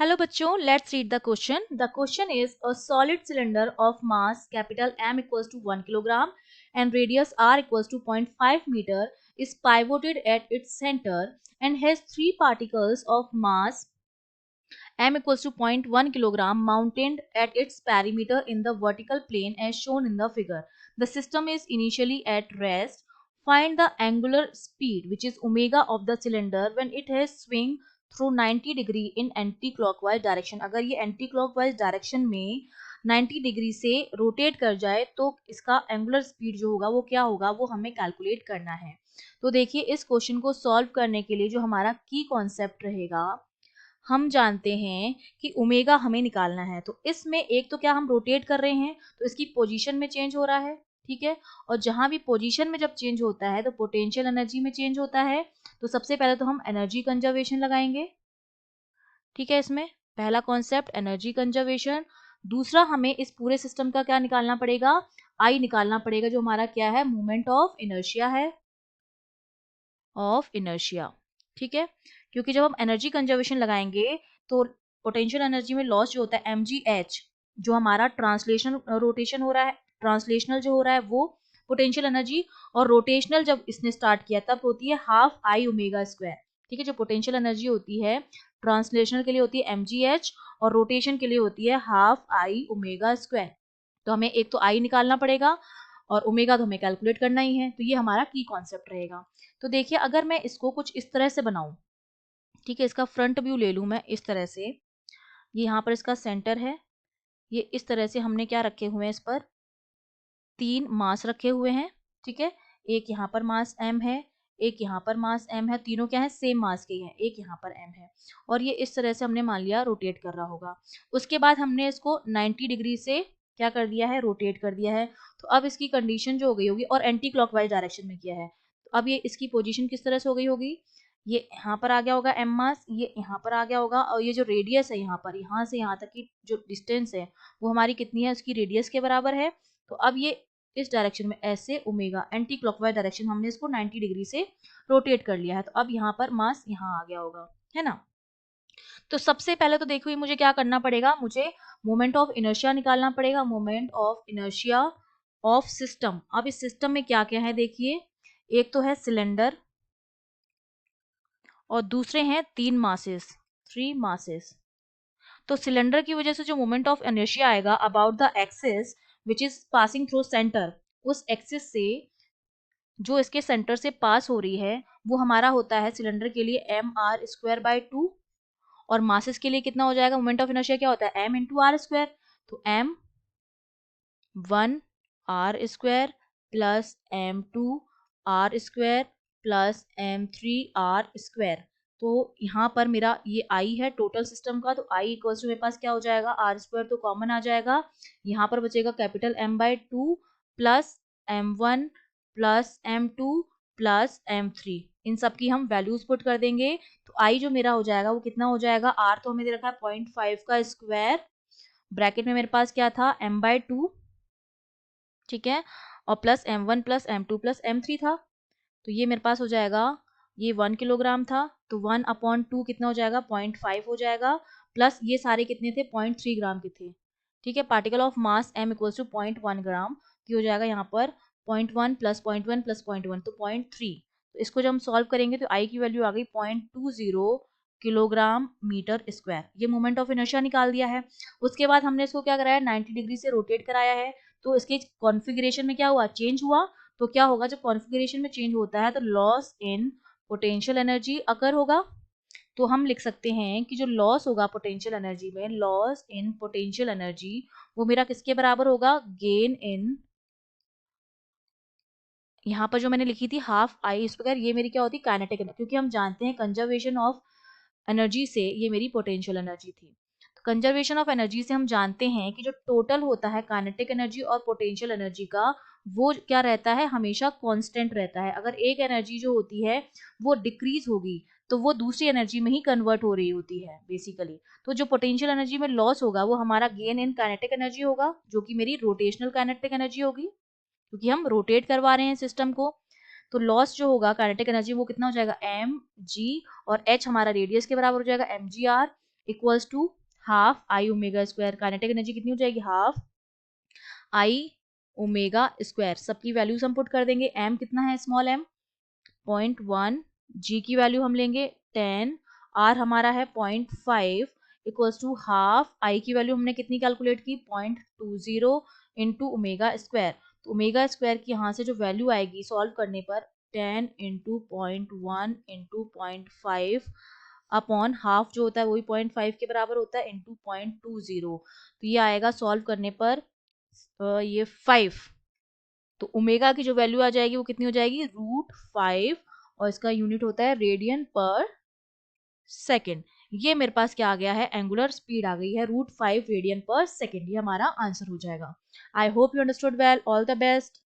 Hello बच्चों, let's read the question. The question is a solid cylinder of mass capital M equals to 1 kilogram and radius R equals to 0.5 meter is pivoted at its center and has three particles of mass M equals to 0.1 kilogram mounted at its perimeter in the vertical plane as shown in the figure. The system is initially at rest. Find the angular speed which is omega of the cylinder when it has swing through 90 degree in anti-clockwise direction. अगर ये anti-clockwise direction में 90 degree से rotate कर जाए तो इसका angular speed जो होगा वो क्या होगा, वो हमें कैलकुलेट करना है। तो देखिए इस क्वेश्चन को सॉल्व करने के लिए जो हमारा की कॉन्सेप्ट रहेगा, हम जानते हैं कि ओमेगा हमें निकालना है। तो इसमें एक तो क्या हम रोटेट कर रहे हैं तो इसकी पोजीशन में चेंज हो रहा है, ठीक है। और जहां भी पोजीशन में जब चेंज होता है तो पोटेंशियल एनर्जी में चेंज होता है। तो सबसे पहले तो हम एनर्जी कंजर्वेशन लगाएंगे, ठीक है। इसमें पहला कॉन्सेप्ट एनर्जी कंजर्वेशन। दूसरा हमें इस पूरे सिस्टम का क्या निकालना पड़ेगा, आई निकालना पड़ेगा, जो हमारा क्या है, मोमेंट ऑफ इनर्शिया है, ऑफ इनर्शिया, ठीक है। क्योंकि जब हम एनर्जी कंजर्वेशन लगाएंगे तो पोटेंशियल एनर्जी में लॉस जो होता है mgh, जो हमारा ट्रांसलेशन रोटेशन हो रहा है, ट्रांसलेशनल जो हो रहा है वो पोटेंशियल एनर्जी, और रोटेशनल जब इसने स्टार्ट किया तब होती है हाफ आई ओमेगा स्क्वायर, ठीक है। जो पोटेंशियल एनर्जी होती है ट्रांसलेशनल के लिए होती है mgh और रोटेशन के लिए होती है हाफ आई ओमेगा स्क्वायर। तो हमें एक तो आई निकालना पड़ेगा और ओमेगा तो हमें कैलकुलेट करना ही है। तो ये हमारा की कॉन्सेप्ट रहेगा। तो देखिए अगर मैं इसको कुछ इस तरह से बनाऊं, ठीक है, इसका फ्रंट व्यू ले लूं मैं इस तरह से, ये यहाँ पर इसका सेंटर है, ये इस तरह से हमने क्या रखे हुए हैं, इस पर तीन मास रखे हुए हैं, ठीक है। एक यहाँ पर मास m है, एक यहाँ पर मास m है, तीनों क्या है, सेम मास के हैं, एक यहाँ पर m है, और ये इस तरह से हमने मान लिया रोटेट कर रहा होगा। उसके बाद हमने इसको 90 डिग्री से क्या कर दिया है, रोटेट कर दिया है। तो अब इसकी कंडीशन जो हो गई होगी, और एंटी क्लॉकवाइज डायरेक्शन में किया है, तो अब ये इसकी पोजीशन किस तरह से हो गई होगी, ये यहाँ पर आ गया होगा m मास, ये यहाँ पर आ गया होगा, और ये जो रेडियस है यहाँ पर, यहाँ से यहाँ तक की जो डिस्टेंस है वो हमारी कितनी है, उसकी रेडियस के बराबर है। तो अब ये इस डायरेक्शन में ऐसे ओमेगा एंटी क्लॉकवाइज डायरेक्शन हमने इसको 90 डिग्री से रोटेट कर लिया है। तो अब यहाँ पर मास यहाँ आ गया होगा, है ना। तो सबसे पहले तो देखो ये मुझे क्या करना पड़ेगा, मुझे मोमेंट ऑफ इनर्शिया निकालना पड़ेगा, moment of inertia of system. अब इस सिस्टम में क्या क्या है देखिए, एक तो है सिलेंडर और दूसरे हैं तीन मासेस, थ्री मासेस। तो सिलेंडर की वजह से जो मोमेंट ऑफ इनर्शिया आएगा about the axis which is passing through centre, उस एक्सिस से जो इसके सेंटर से पास हो रही है वो हमारा होता है सिलेंडर के लिए एम आर स्क्वायर बाई 2, और मासेस के लिए कितना हो जाएगा, मोमेंट ऑफ इनर्शिया क्या होता है, एम इंटू आर स्क्वायर। तो M 1 R square plus M 2 R square plus M 3 R square. तो यहाँ पर मेरा ये आई है टोटल सिस्टम का, तो आई इक्वल्स टू मेरे पास क्या हो जाएगा, आर स्क्वायर तो कॉमन आ जाएगा, यहाँ पर बचेगा capital M by 2 plus m1 plus m2 plus m3। इन सब की हम वैल्यूज पुट कर देंगे। तो आई जो मेरा हो जाएगा वो कितना हो जाएगा, आर तो हमें दे रखा है 0.5 का स्क्वायर, ब्रैकेट में मेरे पास क्या था m बाई 2, ठीक है, और plus m1 plus m2 plus m3 था। तो ये मेरे पास हो जाएगा, ये 1 किलोग्राम था तो 1/2 कितना हो जाएगा, 0.5 हो जाएगा, प्लस ये सारे कितने थे, 0.3 ग्राम के थे, ठीक है। Particle of mass m equals to 0.1 gram, की हो जाएगा यहाँ पर 0.1 प्लस 0.1 प्लस 0.1 तो 0.3। तो इसको जब हम सॉल्व करेंगे तो आई की वैल्यू आ गई 0.20 किलोग्राम मीटर स्क्वायर। ये मोमेंट ऑफ इनर्शिया निकाल दिया है। उसके बाद हमने इसको क्या कराया, 90 डिग्री से रोटेट कराया है। तो इसके कॉन्फ़िगरेशन में क्या हुआ, चेंज हुआ। तो क्या होगा, जब कॉन्फ़िगरेशन में चेंज होता है तो लॉस इन पोटेंशियल एनर्जी अकर होगा। तो हम लिख सकते हैं कि जो लॉस होगा पोटेंशियल एनर्जी में, लॉस इन पोटेंशियल एनर्जी, वो मेरा किसके बराबर होगा, गेन इन, यहाँ पर जो मैंने लिखी थी हाफ आई स्क्वायर, ये मेरी क्या होती, काइनेटिक एनर्जी, क्योंकि हम जानते हैं कंजर्वेशन ऑफ एनर्जी से ये मेरी पोटेंशियल एनर्जी थी। तो कंजर्वेशन ऑफ एनर्जी से हम जानते हैं कि जो टोटल होता है काइनेटिक एनर्जी और पोटेंशियल एनर्जी का, वो क्या रहता है, हमेशा कांस्टेंट रहता है। अगर एक एनर्जी जो होती है वो डिक्रीज होगी तो वो दूसरी एनर्जी में ही कन्वर्ट हो रही होती है बेसिकली। तो जो पोटेंशियल एनर्जी में लॉस होगा वो हमारा गेन इन काइनेटिक एनर्जी होगा, जो कि मेरी रोटेशनल काइनेटिक एनर्जी होगी, क्योंकि हम रोटेट करवा रहे हैं सिस्टम को। तो लॉस जो होगा काइनेटिक एनर्जी वो कितना हो जाएगा, एम जी, और एच हमारा रेडियस के बराबर हो जाएगा M G R, equals to half I omega square. Kinetic energy कितनी हो जाएगी? Half I omega square. सबकी वैल्यूज हम पुट कर देंगे। एम कितना है? स्मॉल एम 0.1, जी की वैल्यू हम लेंगे 10, आर हमारा है 0.5 इक्वल्स टू हाफ आई की वैल्यू हमने कितनी कैलकुलेट की? 0.20 इंटू ओमेगा स्क्वायर। तो ओमेगा स्क्वायर की यहाँ से जो वैल्यू आएगी सॉल्व करने पर 10 इंटू 0.1 इंटू 0.5 अपॉन हाफ जो होता है वही 0.5 के बराबर होता है इंटू 0.20। तो ये आएगा सॉल्व करने पर ये 5। तो ओमेगा की जो वैल्यू आ जाएगी वो कितनी हो जाएगी? √5 और इसका यूनिट होता है रेडियन पर सेकेंड। ये मेरे पास क्या आ गया है? एंगुलर स्पीड आ गई है √5 रेडियन पर सेकेंड। ये हमारा आंसर हो जाएगा। I hope you understood well. All the best.